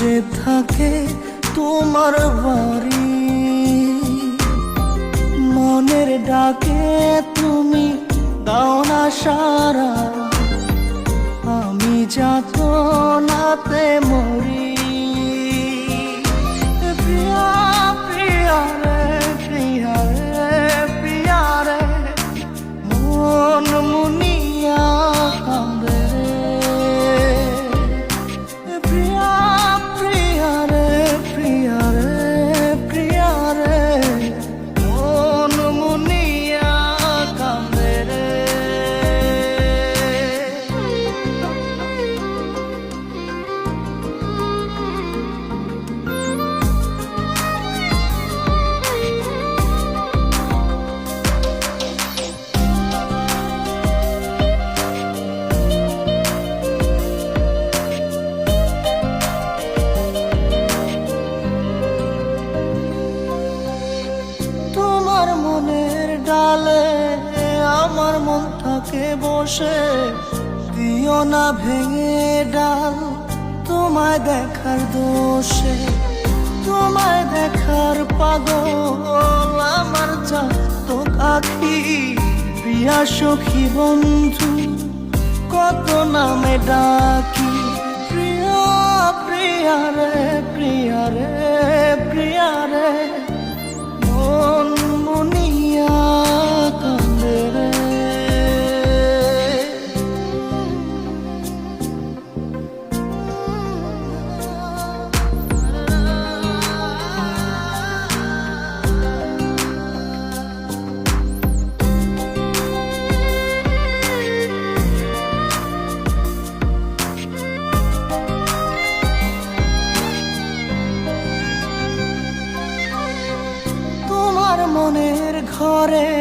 যে থাকে তোমার বাড়ি, মনের ডাকে তুমি দাও না সারা, আমি যাতনাতে মরি। প্রিয়া প্রিয়া রে, প্রিয়া রে, প্রিয়া রে, মন মুনিয়া কান্দে রে। প্রিয়া প্রিয়া রে, প্রিয়া রে, প্রিয়া রে, মন মুনিয়া কান্দে রে। তোমার মনের ডালে আমার মন থাকে বসে, দিও না ভেঙে ডাল তোমায় দেখার দোষে। তোমায় দেখার পাগল আমার চাতক আখি, প্রিয়া সখী বন্ধু কত নামে ডাকি। প্রিয়া প্রিয়া রে, প্রিয়া রে, প্রিয়া রে, মন মুনিয়া কান্দে রে। তোমার মনের ঘরে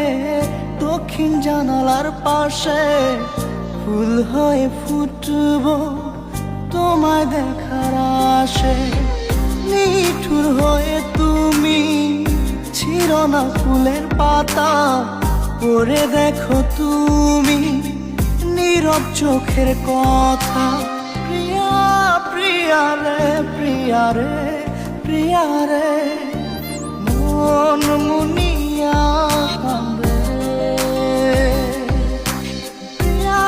দক্ষিণ জানালার পাশে ফুল হয়ে ফুটব তোমায় দেখার আশে। নিঠুর হয়ে তুমি ছিঁড়ো না ফুলের পাতা, পড়ে দেখো তুমি নীরব চোখের কথা। প্রিয়া প্রিয়া রে, প্রিয়া রে, প্রিয়া রে, মন মুনিয়া কান্দে রে। প্রিয়া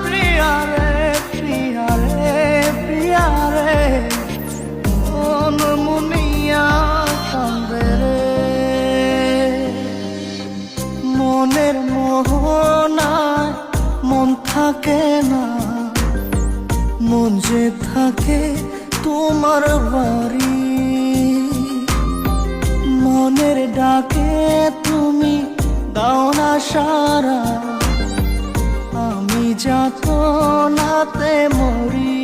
প্রিয়া রে, প্রিয়া রে, প্রিয়া রে, মন মুনিয়া কান্দে রে। মনের মোহনায় মন থাকে না, মন যে থাকে তোমার বাড়ি, মনের ডাকে তুমি দাও না সারা, আমি যাতনাতে মরি।